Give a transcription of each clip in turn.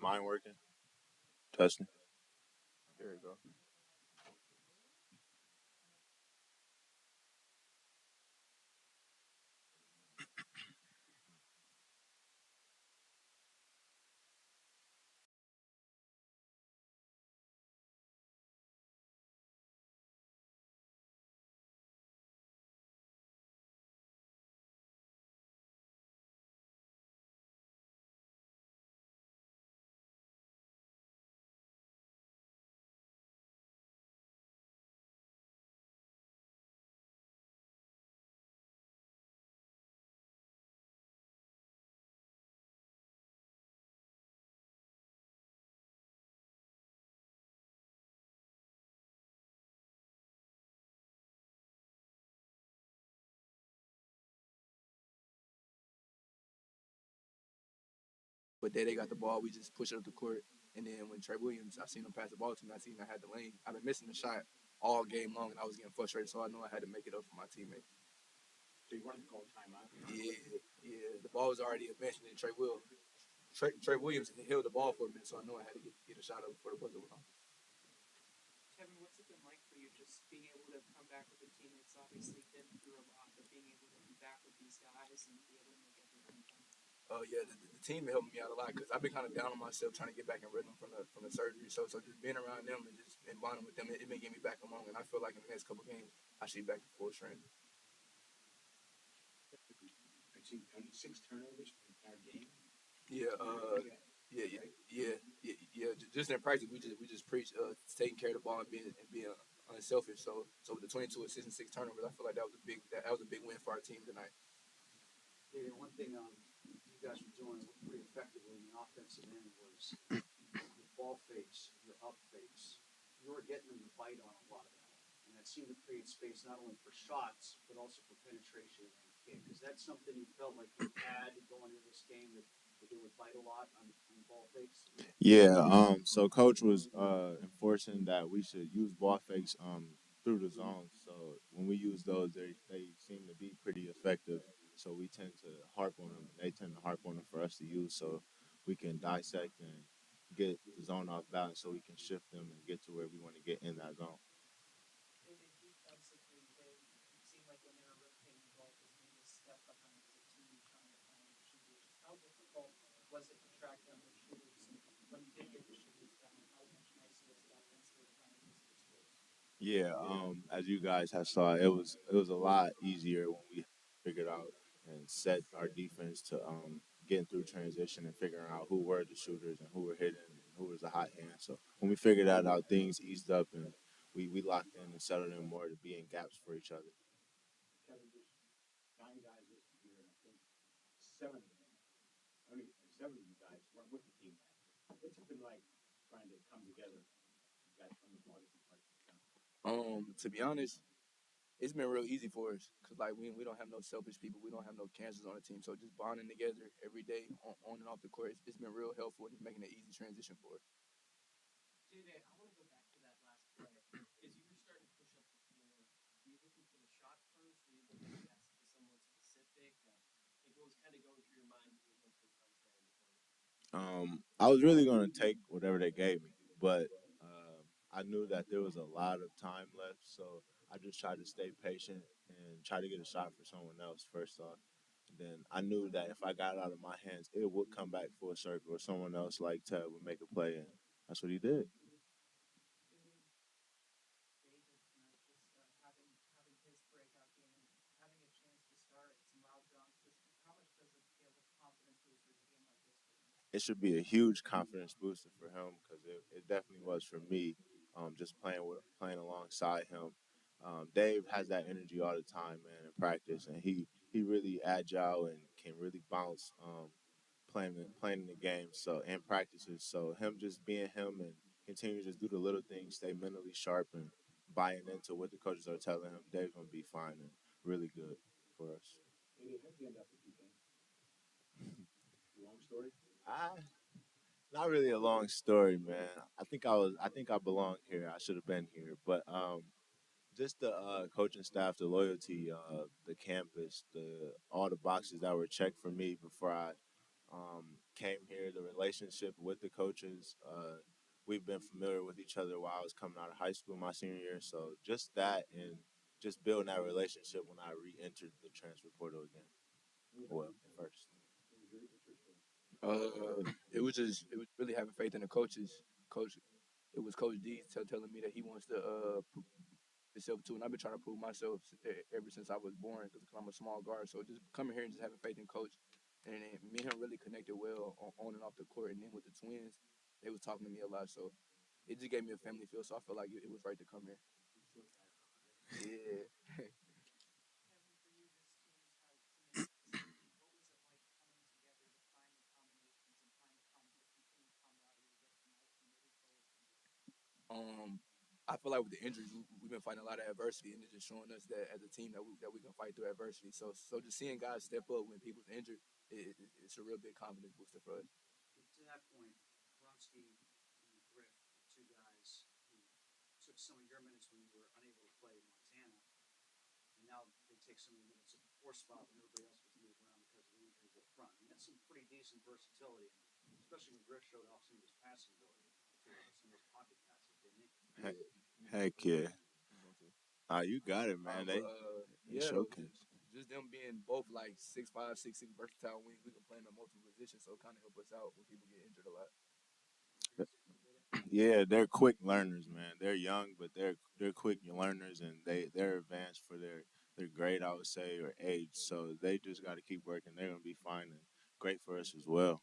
mine working? Testing. There you go. But they got the ball, we just push it up the court. And then when Trey Williams, I seen him pass the ball to me, I seen I had the lane. I've been missing the shot all game long, and I was getting frustrated, so I knew I had to make it up for my teammate. So you wanted to call timeout? Yeah. The ball was already a bench, and then Trey Williams held the ball for a minute, so I knew I had to get a shot up before the buzzer went off. Kevin, what's it been like for you just being able to come back with the teammates? Obviously, been through a lot, but being able to be back with these guys and be able to make everything come. Yeah, the team been helping me out a lot because I've been kind of down on myself trying to get back in rhythm from the surgery. So just being around them and just and bonding with them, it been getting me back along. And I feel like in the next couple of games, I should be back to full strength. I've seen 6 turnovers in the entire game. Yeah, yeah. Just in practice, we just preach taking care of the ball and being unselfish. So with the 22 assists and 6 turnovers, I feel like that was a big win for our team tonight. Yeah, one thing you guys were doing pretty effectively in the offensive end was your ball fakes, your up fakes. You were getting them to bite on a lot of that, and that seemed to create space not only for shots but also for penetration and kick. Is that something you felt like you had going into this game that they would bite a lot on ball fakes? Yeah. So coach was enforcing that we should use ball fakes through the zones. So when we use those, they seem to be pretty effective. So we tend to harp on them, and they tend to harp on them for us to use, so we can dissect and get the zone off balance, so we can shift them and get to where we want to get in that zone. And defensively, they seemed like when they were rotating the ball, because they just stepped behind as a team trying to find the shooters. How difficult was it to track down the shooters? And when you did get the shooters down, how much nicer was the offense to find those scores? Yeah, as you guys have saw, it was a lot easier when we figured out and set our defense to getting through transition and figuring out who were the shooters and who were hitting and who was the hot hand. So when we figured that out, things eased up and we locked in and settled in more to be in gaps for each other. Kevin, there's 9 guys listed here, and I think 7 of them, only 7 of you guys weren't with the team last year. What's it been like trying to come together? You guys from the all different parts of the country. To be honest, it's been real easy for us because like we don't have no selfish people, we don't have no cancers on the team. So just bonding together every day on and off the court, it's been real helpful and it's making an easy transition for us. JJ, I want to go back to that last play. As you were starting to push up the floor, were you looking for the shot first? Were you looking at someone specific? Like, what was kind of going through your mind as you went to the front there in the corner? I was really going to take whatever they gave me, but I knew that there was a lot of time left, so I just tried to stay patient and try to get a shot for someone else first off. Then I knew that if I got it out of my hands, it would come back full circle, or someone else like Ted would make a play, and that's what he did. And then David tonight, just having his breakout game and having a chance to start some wild dunks. Just how much does it feel like a confidence booster in a game like this for him? It should be a huge confidence booster for him because it definitely was for me. Just playing alongside him. Dave has that energy all the time, man, in practice, and he really agile and can really bounce playing in the game. So and practices. So him just being him and continue to just do the little things, stay mentally sharp and buying into what the coaches are telling him. Dave's gonna be fine and really good for us. Maybe how'd you end up with PK? Long story. I Not really a long story, man. I think I belong here. I should have been here, but just the coaching staff, the loyalty, the campus, the all the boxes that were checked for me before I came here, the relationship with the coaches. We've been familiar with each other while I was coming out of high school my senior year. So just that and just building that relationship when I re-entered the transfer portal again. Well, first. It was really having faith in the coaches. It was Coach D telling me that he wants to prove himself too, and I've been trying to prove myself ever since I was born because I'm a small guard. So just coming here and just having faith in Coach, and then me and him really connected well on and off the court, and then with the twins, they was talking to me a lot. So it just gave me a family feel. So I feel like it was right to come here. Yeah. I feel like with the injuries, we've been fighting a lot of adversity, and it's just showing us that as a team that we can fight through adversity. So just seeing guys step up when people's injured, it's a real big confidence booster for us. To that point, Bronski and Griff, two guys who took some of your minutes when you were unable to play in Montana, and now they take some of the minutes at the four spot when everybody else was moved around because of the injuries up front. I mean, that's some pretty decent versatility, especially when Griff showed off some of his passing ability, some of those pocket passes, didn't he? Heck yeah. You got it, man. They Yeah, showcase. just them being both like 6'5", 6'6", versatile wings, we can play them in multiple positions, so it kind of help us out when people get injured a lot. Yeah, they're quick learners, man. They're young, but they're quick learners, and they're advanced for their grade, I would say, or age. So they just got to keep working. They're gonna be fine and great for us as well.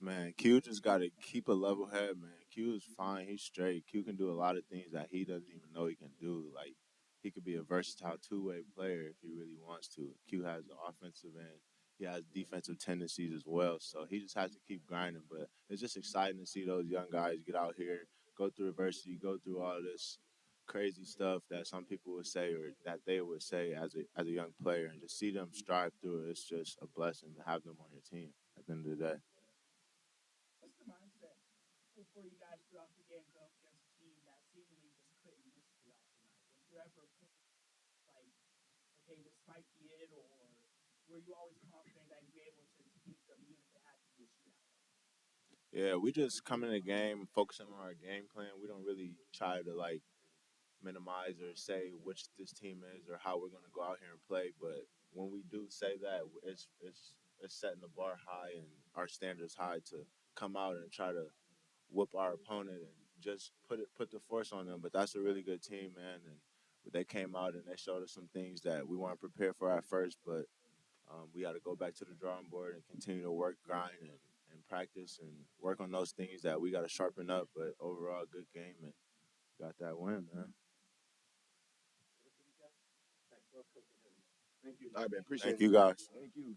Man, Q just got to keep a level head, man. Q is fine. He's straight. Q can do a lot of things that he doesn't even know he can do. Like, he could be a versatile two-way player if he really wants to. Q has the offensive end. He has defensive tendencies as well. So he just has to keep grinding. But it's just exciting to see those young guys get out here, go through adversity, go through all this crazy stuff that some people would say or that they would say as a young player, and just see them strive through it. It's just a blessing to have them on your team at the end of the day. What's the mindset for you guys throughout the game going up against a team that seemingly just couldn't miss throughout the night? Was there ever a point like, okay, this might be it, or were you always confident that you'd be able to beat them even if it had to be a shootout? Yeah, we just come in the game focusing on our game plan. We don't really try to like minimize or say which this team is or how we're going to go out here and play. But when we do say that, it's setting the bar high and our standards high to come out and try to whoop our opponent and just put the force on them. But that's a really good team, man. And they came out and they showed us some things that we weren't prepared for at first, but we got to go back to the drawing board and continue to work, grind, and practice and work on those things that we got to sharpen up. But overall, good game and got that win, man. Thank you. All right, man. Appreciate Thank it. you, guys. Thank you.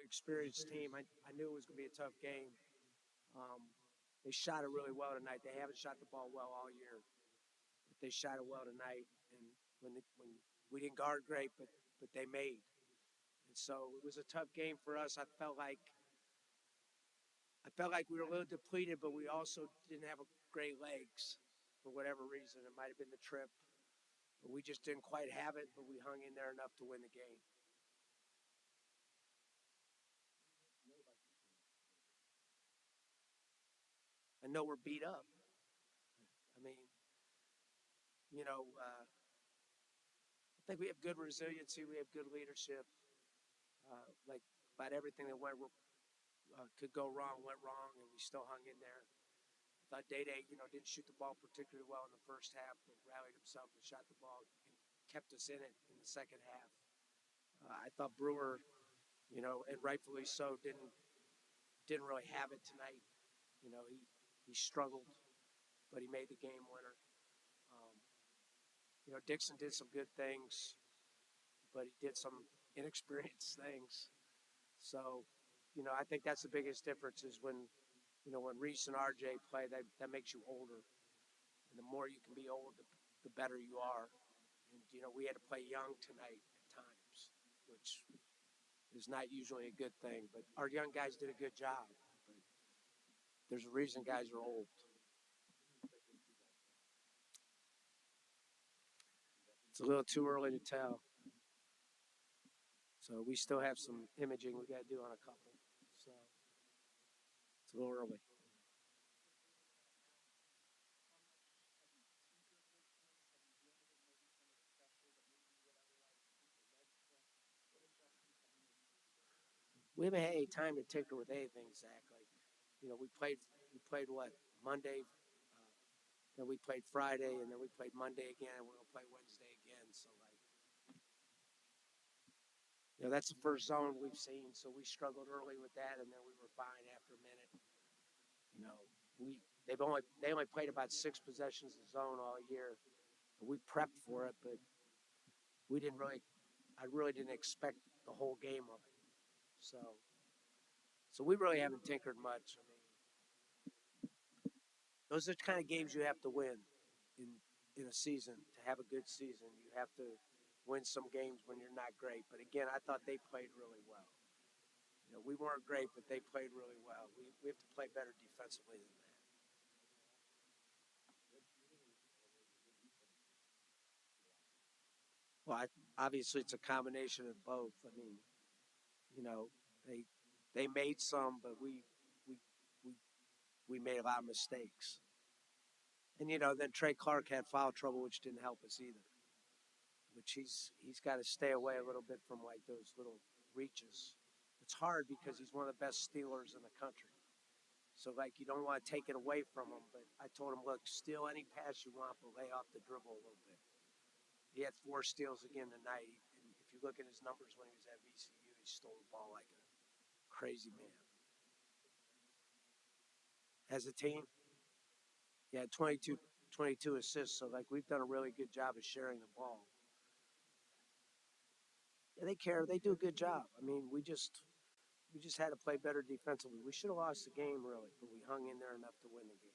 experienced team. I knew it was going to be a tough game. They shot it really well tonight. They haven't shot the ball well all year, but they shot it well tonight. And when we didn't guard great, but they made. And so it was a tough game for us. I felt like we were a little depleted, but we also didn't have great legs for whatever reason. It might have been the trip, but we just didn't quite have it. But we hung in there enough to win the game. I know we're beat up. I mean, I think we have good resiliency. We have good leadership. Like about everything that could go wrong went wrong, and we still hung in there. I thought Day, didn't shoot the ball particularly well in the first half, but rallied himself and shot the ball and kept us in it in the second half. I thought Brewer, and rightfully so, didn't really have it tonight. He struggled, but he made the game winner. Dixon did some good things, but he did some inexperienced things. So, I think that's the biggest difference is when Reese and RJ play, that makes you older. And the more you can be old, the better you are. And, we had to play young tonight at times, which is not usually a good thing. But our young guys did a good job. But there's a reason guys are old. It's a little too early to tell. So we still have some imaging we got to do on a couple. So it's a little early. We haven't had any time to tinker with anything exactly. We played what, Monday, then we played Friday, and then we played Monday again, and we're gonna play Wednesday again. So that's the first zone we've seen. So we struggled early with that, and then we were fine after a minute. They only played about 6 possessions of zone all year. We prepped for it, but I really didn't expect the whole game of it. So we really haven't tinkered much. I mean, those are the kind of games you have to win in a season. To have a good season, you have to win some games when you're not great. But again, I thought they played really well. We weren't great, but they played really well. We have to play better defensively than that. Well, obviously it's a combination of both. I mean, they made some, but we made a lot of mistakes. And then Trey Clark had foul trouble, which didn't help us either. Which he's got to stay away a little bit from like those little reaches. It's hard because he's one of the best stealers in the country. So like you don't want to take it away from him. But I told him, look, steal any pass you want, but lay off the dribble a little bit. He had 4 steals again tonight. And if you look at his numbers when he was at VCU, he stole the ball like a crazy man. As a team, he had 22 assists. So like we've done a really good job of sharing the ball. Yeah, they care. They do a good job. I mean, we just had to play better defensively. We should have lost the game, really, but we hung in there enough to win the game.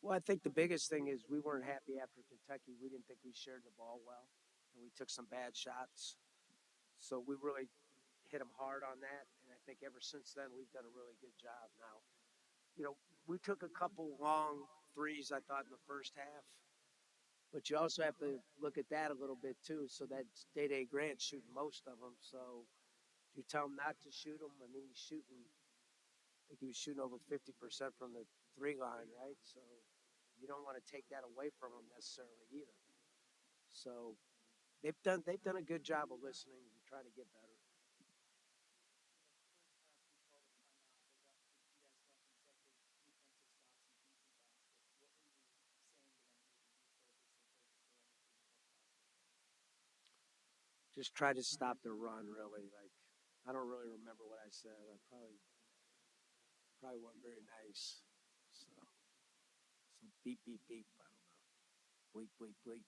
Well, I think the biggest thing is we weren't happy after Kentucky. We didn't think we shared the ball well, and we took some bad shots. So we really hit them hard on that, and I think ever since then we've done a really good job. Now, we took a couple long threes, I thought, in the first half, but you also have to look at that a little bit too. So that's Day Grant shooting most of them. So you tell him not to shoot them. I mean, I think he was shooting over 50% from the 3 line, right? So you don't want to take that away from him necessarily either. So they've done a good job of listening and trying to get better. just try to stop the run. Really, like I don't really remember what I said. I probably wasn't very nice. So beep beep beep. I don't know. Bleep bleep bleep.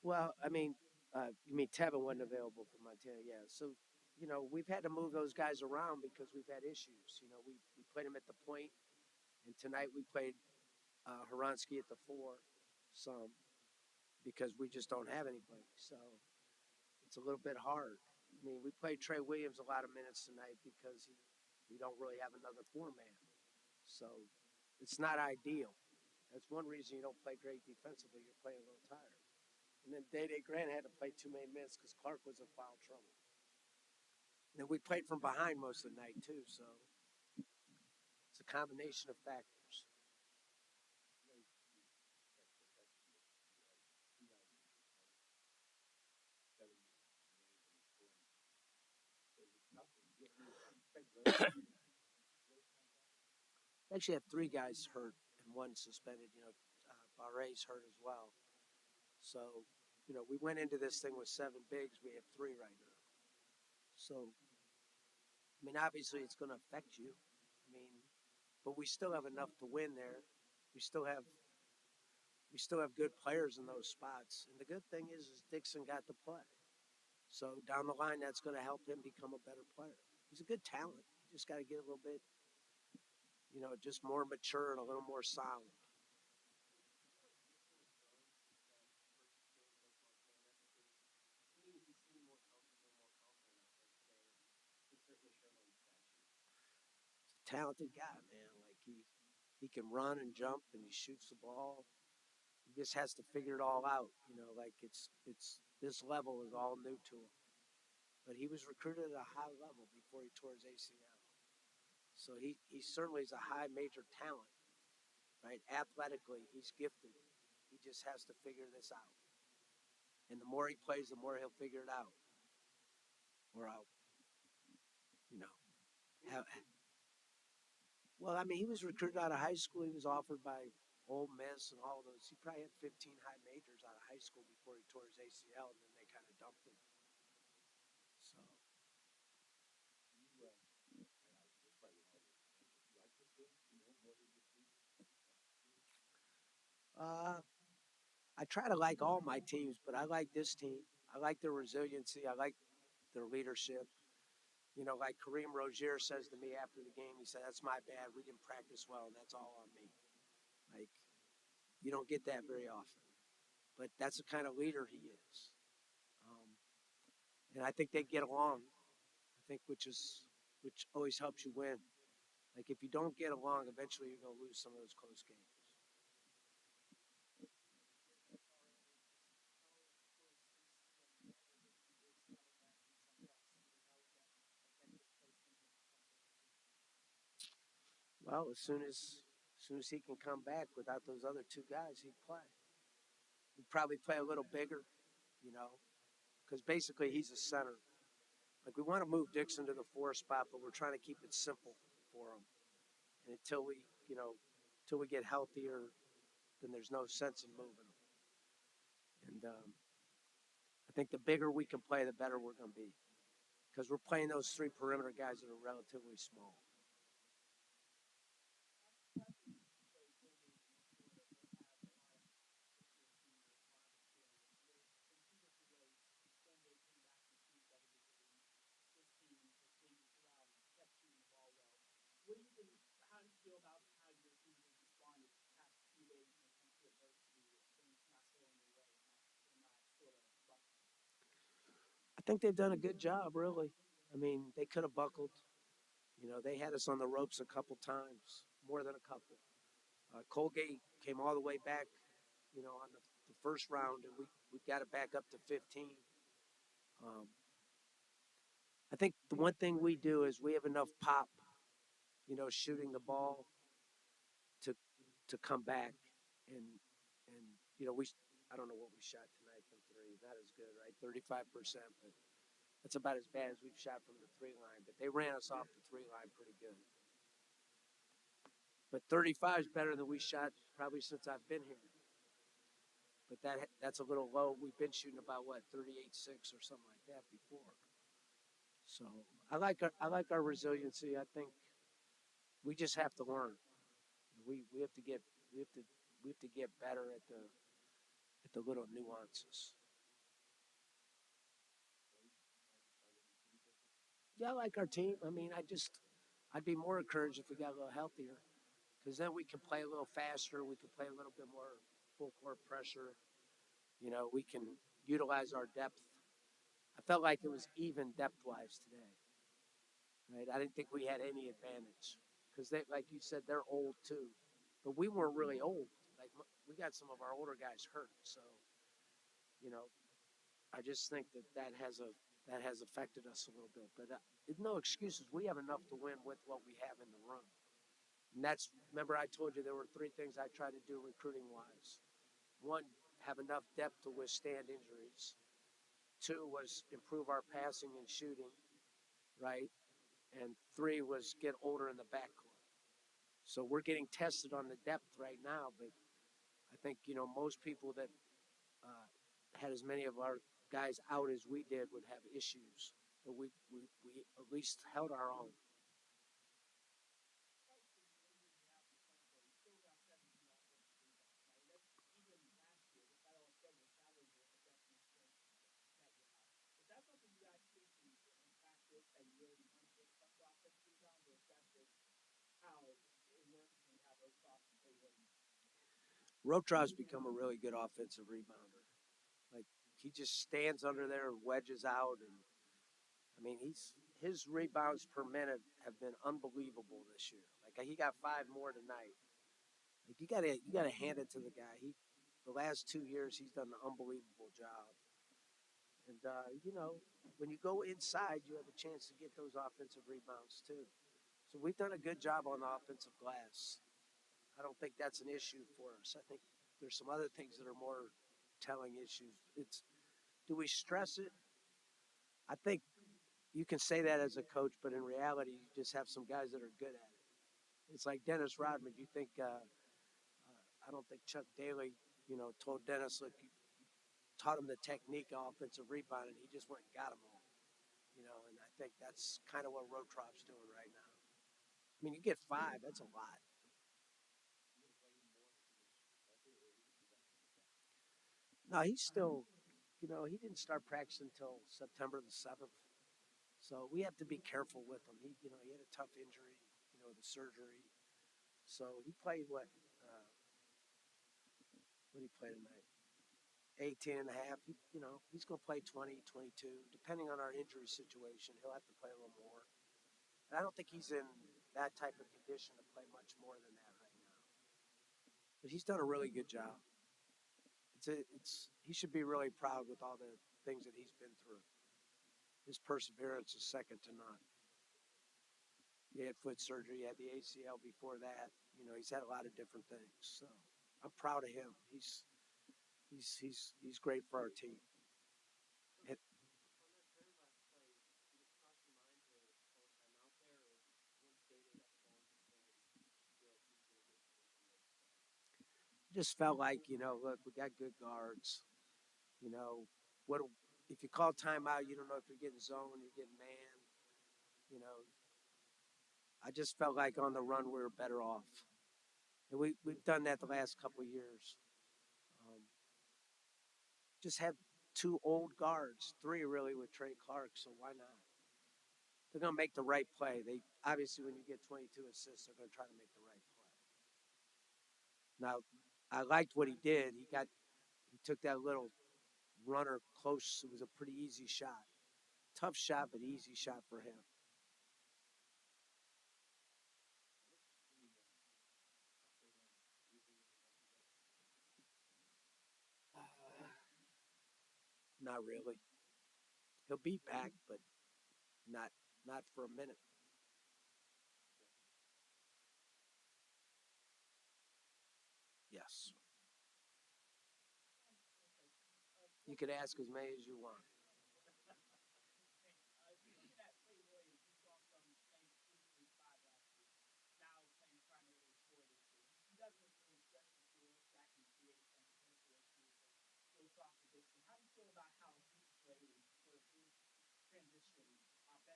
Well, I mean, you mean Tevin wasn't available for Montana? Yeah. So, we've had to move those guys around because we've had issues. We played them at the point, and tonight we played Haransky at the four, some because we just don't have anybody. So it's a little bit hard. I mean, we played Trey Williams a lot of minutes tonight because we don't really have another four man. So it's not ideal. That's one reason you don't play great defensively. You're playing a little tired. And then Day Grant had to play too many minutes because Clark was in foul trouble. And then we played from behind most of the night too, so it's a combination of factors. We actually had three guys hurt and one suspended. Barre's hurt as well. So, we went into this thing with seven bigs. We have three right now. So, I mean, obviously it's going to affect you. I mean, but we still have enough to win there. We still have good players in those spots. And the good thing is Dixon got to play. So down the line, that's going to help him become a better player. He's a good talent. You just got to get a little bit, just more mature and a little more solid. He's a talented guy, man. Like he can run and jump and he shoots the ball. He just has to figure it all out. Like it's this level is all new to him. But he was recruited at a high level before he tore his ACL. So he certainly is a high major talent, right? Athletically, he's gifted. He just has to figure this out. And the more he plays, the more he'll figure it out. Or I'll, you know, have. Well, I mean, he was recruited out of high school. He was offered by Ole Miss and all of those. He probably had 15 high majors out of high school before he tore his ACL, and then they kind of dumped him. So. Uh, I try to like all my teams, but I like this team. I like their resiliency. I like their leadership. Like Kareem Rozier says to me after the game, he said, "That's my bad. We didn't practice well, and that's all on me." Like, you don't get that very often. But that's the kind of leader he is. And I think they get along. I think which always helps you win. Like if you don't get along, eventually you're gonna lose some of those close games. Well, as soon as he can come back without those other two guys, he'd play. He'd probably play a little bigger, you know, because basically he's a center. Like we want to move Dixon to the four spot, but we're trying to keep it simple for him. And until we get healthier, then there's no sense in moving him. And I think the bigger we can play, the better we're going to be, because we're playing those three perimeter guys that are relatively small. I think they've done a good job, really. I mean, they could have buckled. They had us on the ropes a couple times, more than a couple. Colgate came all the way back, on the first round, and we got it back up to 15. Um, I think the one thing we do is we have enough pop, shooting the ball to come back, and we I don't know what we shot tonight from three, not as good, right? 35%, but That's about as bad as we've shot from the 3 line, but they ran us off the 3 line pretty good. But 35 is better than we shot probably since I've been here. But that's a little low. We've been shooting about what 38.6 or something like that before. So I like our resiliency. I think we just have to learn. We have to get better at the little nuances. Yeah, I like our team. I mean, I'd be more encouraged if we got a little healthier, because then we can play a little faster. We can play a little bit more full court pressure. You know, we can utilize our depth. I felt like it was even depth wise today. Right? I didn't think we had any advantage because they, like you said, they're old too, but we weren't really old. Like we got some of our older guys hurt, so you know, I just think that has affected us a little bit. But no excuses. We have enough to win with what we have in the room. And that's, remember I told you there were 3 things I tried to do recruiting wise. 1, have enough depth to withstand injuries. 2 was improve our passing and shooting, right? And 3 was get older in the backcourt. So we're getting tested on the depth right now, but I think, you know, most people that had as many of our guys out as we did would have issues. But we at least held our own. Rotraw's become a really good offensive rebounder. Like he just stands under there and wedges out, and I mean his rebounds per minute have been unbelievable this year. Like he got 5 more tonight. Like you gotta hand it to the guy. The last 2 years he's done an unbelievable job. And you know, when you go inside, you have a chance to get those offensive rebounds too. So we've done a good job on the offensive glass. I don't think that's an issue for us. I think there's some other things that are more telling issues. It's, do we stress it? I think you can say that as a coach, but in reality, you just have some guys that are good at it. It's like Dennis Rodman. You think I don't think Chuck Daly, you know, told Dennis, look, you taught him the technique of offensive rebounding. He just went and got him all. You know, and I think that's kind of what Rotrop's doing right now. I mean, you get 5, that's a lot. No, he's still, you know, he didn't start practicing until September the 7th. So we have to be careful with him. You know, he had a tough injury, you know, the surgery. So he played what did he play tonight? 18 and a half. You know, he's going to play 20, 22, depending on our injury situation. He'll have to play a little more. And I don't think he's in that type of condition to play much more than that right now. But he's done a really good job. He should be really proud with all the things that he's been through. His perseverance is second to none. He had foot surgery, he had the ACL before that. You know, he's had a lot of different things. So I'm proud of him. He's great for our team. Just felt like, you know, look, we got good guards. You know, what if you call timeout? You don't know if you're getting zone, you're getting man. You know, I just felt like on the run we were better off, and we've done that the last couple of years. Just have 2 old guards, 3 really with Trey Clark. So why not? They're gonna make the right play. They obviously, when you get 22 assists, they're gonna try to make the right play. Now, I liked what he did. He took that little runner close. It was a pretty easy shot. Tough shot, but easy shot for him. Not really. He'll be back, but not for a minute. Yes. You could ask as many as you want.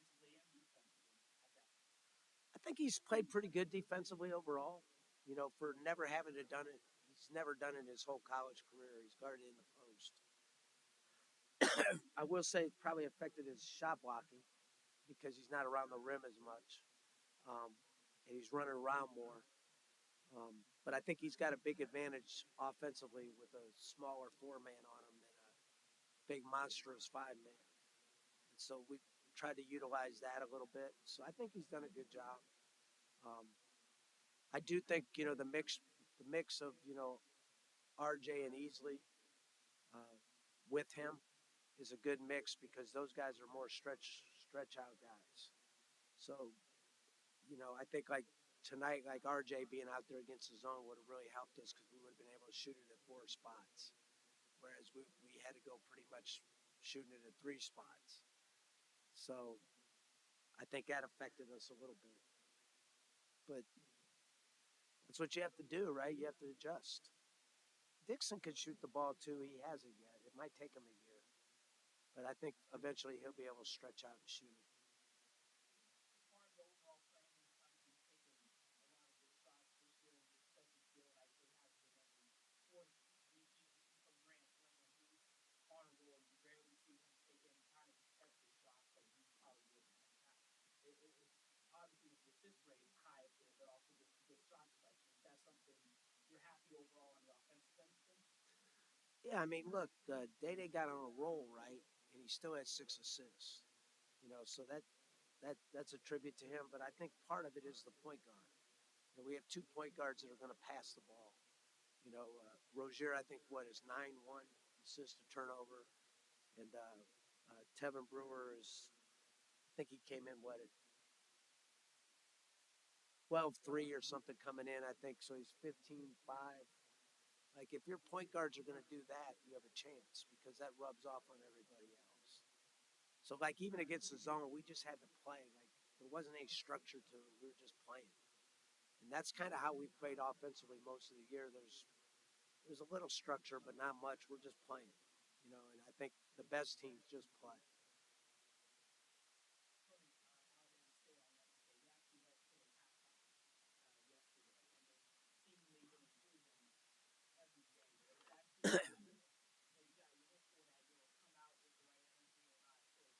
defensively and defensively at that. I think he's played pretty good defensively overall. You know, for never having to done it, he's never done it his whole college career. He's guarded in the post. I will say it probably affected his shot blocking because he's not around the rim as much, and he's running around more. But I think he's got a big advantage offensively with a smaller 4-man on him than a big monstrous 5-man. And so we tried to utilize that a little bit. So I think he's done a good job. Um, I do think the mix of RJ and Easley uh, with him is a good mix because those guys are more stretch out guys. So I think like tonight, like RJ being out there against the zone would have really helped us because we would have been able to shoot it at 4 spots, whereas we had to go pretty much shooting it at 3 spots. So I think that affected us a little bit, but that's what you have to do, right? You have to adjust. Dixon could shoot the ball too. He hasn't yet. It might take him a year, but I think eventually he'll be able to stretch out and shoot it. As far as the overall frame, Kentucky's taken a lot of good shots this year, and it doesn't feel like it has been any forced repeat from Grant when he's on a roll. You rarely see him take any kind of contested shots like he probably would in the past. It's obviously his assist rate is high up there, but also just the good shot selection. Is that something you're happy overall on the offensive end of things? Yeah, I mean, look, Day got on a roll, right, and he still had 6 assists. So that's a tribute to him. But I think part of it is the point guard. We have 2 point guards that are going to pass the ball. Rozier, I think, is 9-1 assist to turnover, and Tevin Brewer is, I think he came in at 12-3 or something coming in. I think so. He's 15-5. Like if your point guards are going to do that, you have a chance because that rubs off on everybody else. So like even against the zone, we just had to play. Like there wasn't any structure to it. We were just playing. And that's kind of how we played offensively most of the year. There's a little structure, but not much. We're just playing, and I think the best teams just play. Tony, Alabama State, I want to say, you actually led Pitt at halftime yesterday, and they've seemingly been improving every game. Is that feeling that you got to look for that you'll come out with the right energy or not sort of sleepwalk on them?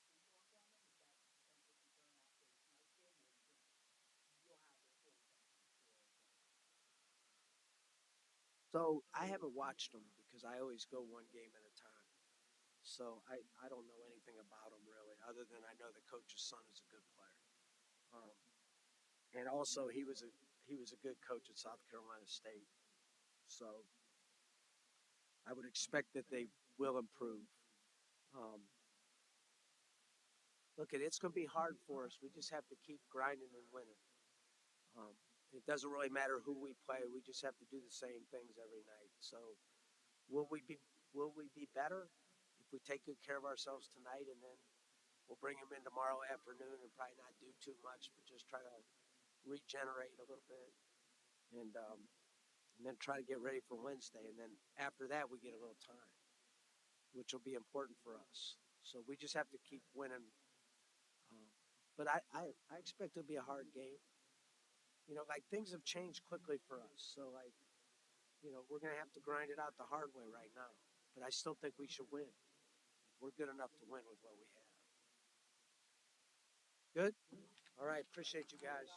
Is that a potential concern after tonight's game, or you think you'll have their full attention for tonight? So I haven't watched them because I always go one game at a time. So I don't know anything about them really, other than I know the coach's son is a good player. Um, and also he was a good coach at South Carolina State. So I would expect that they will improve. Um, Look, it's going to be hard for us. We just have to keep grinding and winning. Um, it doesn't really matter who we play. We just have to do the same things every night. So will we be better if we take good care of ourselves tonight, and then we'll bring them in tomorrow afternoon and probably not do too much, but just try to regenerate a little bit, and then try to get ready for Wednesday. And then after that, we get a little time, which will be important for us. So we just have to keep winning. But I expect it'll be a hard game. Like things have changed quickly for us. So like, we're going to have to grind it out the hard way right now. But I still think we should win. We're good enough to win with what we have. Good? All right. Appreciate you guys.